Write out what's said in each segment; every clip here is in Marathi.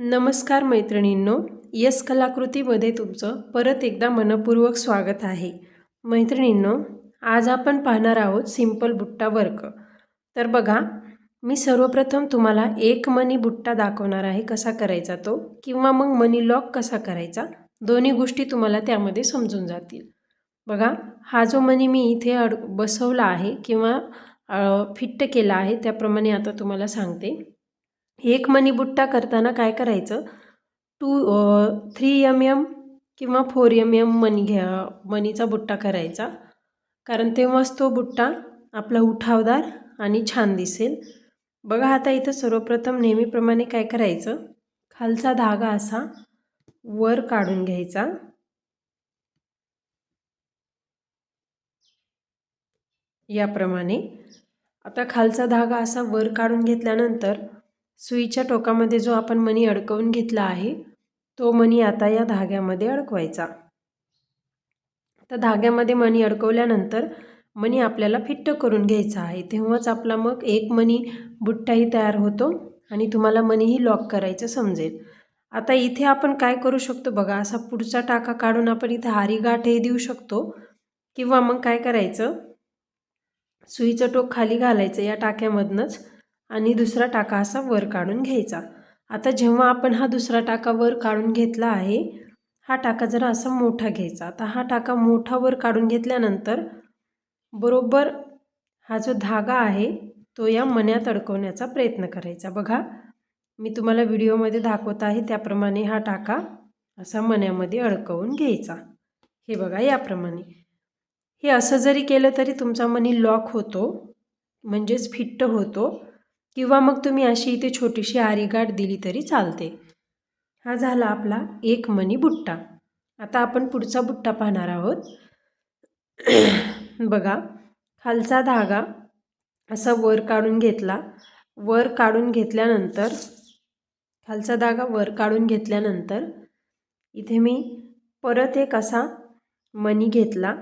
नमस्कार मैत्रिणींनो, यस कलाकृतीमध्ये तुमचं परत एकदा मनपूर्वक स्वागत आहे. मैत्रिणींनो, आज आपण पाहणार आहोत सिंपल बुट्टा वर्क. तर बघा, मी सर्वप्रथम तुम्हाला एक मनी बुट्टा दाखवणार आहे कसा करायचा तो, किंवा मग मनी लॉक कसा करायचा. दोन्ही गोष्टी तुम्हाला त्यामध्ये समजून जातील. बघा, हा जो मनी मी इथे बसवला आहे किंवा फिट्ट केला आहे त्याप्रमाणे आता तुम्हाला सांगते. एक मनी बुट्टा करताना काय करायचं, 3 mm किंवा 4 mm मनीचा बुट्टा करायचा, कारण तेव्हाच तो बुट्टा आपला उठावदार आणि छान दिसेल. बघा, आता इथं सर्वप्रथम नेहमीप्रमाणे काय करायचं, खालचा धागा असा वर काढून घ्यायचा. याप्रमाणे आता खालचा धागा असा वर काढून घेतल्यानंतर सुईच्या टोकामध्ये जो आपण मणी अडकवून घेतला आहे तो मणी आता या धाग्यामध्ये अडकवायचा. तर धाग्यामध्ये मणी अडकवल्यानंतर मणी आपल्याला फिट्ट करून घ्यायचा आहे. तेव्हाच आपला मग एक मणी बुट्टाही तयार होतो आणि तुम्हाला मणीही लॉक करायचं समजेल. आता इथे आपण काय करू शकतो बघा, असा पुढचा टाका काढून आपण इथे आरी गाठही देऊ शकतो, किंवा मग काय करायचं, सुईचं टोक खाली घालायचं या टाक्यामधनंच आणि दुसरा टाका असा वर काढून घ्यायचा. आता जेव्हा आपण हा दुसरा टाका वर काढून घेतला आहे, हा टाका जरा असा मोठा घ्यायचा. आता हा टाका मोठा वर काढून घेतल्यानंतर बरोबर हा जो धागा आहे तो या मण्यात अडकवण्याचा प्रयत्न करायचा. बघा, मी तुम्हाला व्हिडिओमध्ये दाखवत आहे त्याप्रमाणे हा टाका असा मण्यामध्ये अडकवून घ्यायचा. हे बघा, याप्रमाणे. हे असं जरी केलं तरी तुमचा मनी लॉक होतो, म्हणजेच फिट्ट होतो, किंवा मग तुम्ही अशी इथे छोटीशी आरी गाठ दिली तरी चालते. हा झाला आपला एक मनी बुट्टा. आता आपण पुढचा बुट्टा पाहणार आहोत. बघा, खालचा धागा असा वर काढून घेतला. वर काढून घेतल्यानंतर खालचा धागा वर काढून घेतल्यानंतर इथे मी परत एक असा मणी घेतला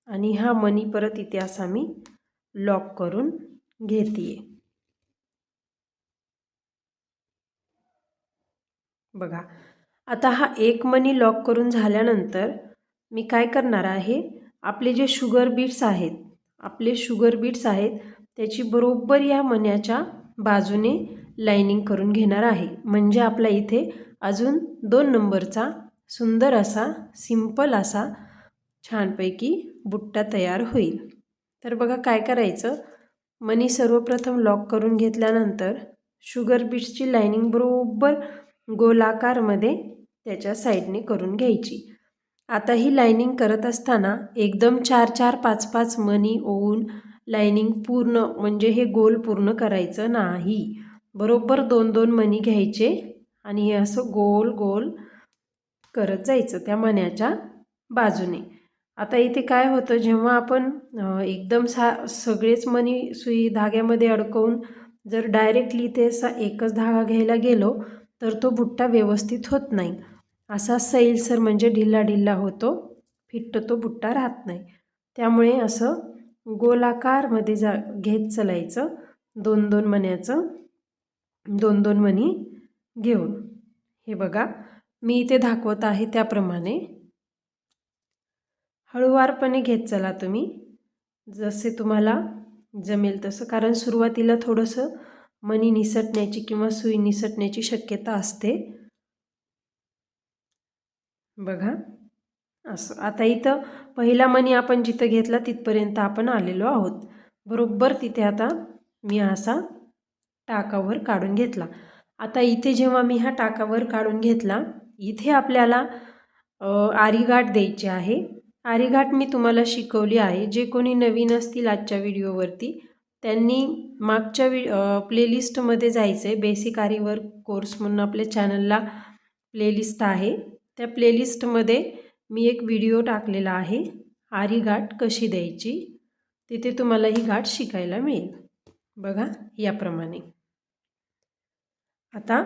आणि हा मणी परत इथे असा मी लॉक करून घेते. बघा, आता हा एक मणी लॉक करून झाल्यानंतर मी काय करणार आहे, आपले जे शुगर बीट्स आहेत त्याची बरोबर या मण्याच्या बाजूने लाइनिंग करून घेणार आहे. म्हणजे आपला इथे अजून 2 नंबरचा सुंदर असा सिंपल असा छानपैकी बुट्टा तयार होईल. तर बघा, काय करायचं, मणी सर्वप्रथम लॉक करून घेतल्यानंतर शुगर बीट्सची लाइनिंग बरोबर गोलाकारमध्ये त्याच्या साईडने करून घ्यायची. आता ही लाइनिंग करत असताना एकदम 4-4, 5-5 मणी ओवून लाइनिंग पूर्ण, म्हणजे हे गोल पूर्ण करायचं नाही. बरोबर 2-2 मणी घ्यायचे आणि हे असं गोल गोल करत जायचं त्या मण्याच्या बाजूने. आता इथे काय होतं, जेव्हा आपण एकदम सगळेच मणी सुई धाग्यामध्ये अडकवून जर डायरेक्टली इथे असा एकच धागा घ्यायला गेलो तर तो बुट्टा व्यवस्थित होत नाही. असा सैलसर म्हणजे ढिल्ला ढिल्ला होतो, फिट्ट तो बुट्टा राहत नाही. त्यामुळे असं गोलाकारमध्ये घेत चलायचं, 2-2 मण्याचं 2-2 मणी घेऊन. हे बघा, मी इथे दाखवत आहे त्याप्रमाणे हळूवारपणे घेत चला तुम्ही, जसे तुम्हाला जमेल तसं, कारण सुरुवातीला थोडंसं मणी निसटण्याची किंवा सुई निसटण्याची शक्यता असते. बघा, असं. आता इथं पहिला मणी आपण जिथं घेतला तिथपर्यंत आपण आलेलो आहोत. बरोबर तिथे आता मी असा टाकावर काढून घेतला. आता इथे जेव्हा मी हा टाकावर काढून घेतला, इथे आपल्याला आरी गाठ द्यायची आहे. आरी गाठ मी तुम्हाला शिकवली आहे. जे कोणी नवीन असतील आजच्या व्हिडिओवरती त्यांनी मागच्या प्लेलिस्टमध्ये जायचं आहे. बेसिक आरी वर्क कोर्स म्हणून आपल्या चॅनलला प्लेलिस्ट आहे. त्या प्लेलिस्टमध्ये मी एक व्हिडिओ टाकलेला आहे, आरी गाठ कशी द्यायची. तिथे तुम्हाला ही गाठ शिकायला मिळेल. बघा, याप्रमाणे. आता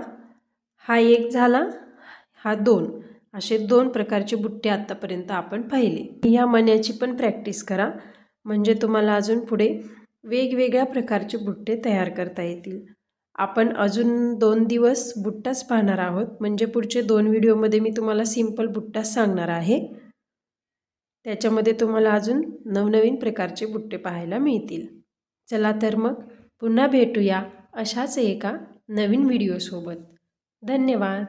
हा एक झाला, हा 2, असे 2 प्रकारचे बुट्टे आत्तापर्यंत आपण पाहिले. या मण्याची पण प्रॅक्टिस करा, म्हणजे तुम्हाला अजून पुढे वेगवेगळ्या प्रकारचे बुट्टे तयार करता येतील. आपण अजून 2 दिवस बुट्टाच पाहणार आहोत, म्हणजे पुढचे 2 व्हिडिओमध्ये मी तुम्हाला सिंपल बुट्टाच सांगणार आहे. त्याच्यामध्ये तुम्हाला अजून नवनवीन प्रकारचे बुट्टे पाहायला मिळतील. चला तर मग पुन्हा भेटूया अशाच एका नवीन व्हिडिओसोबत. धन्यवाद.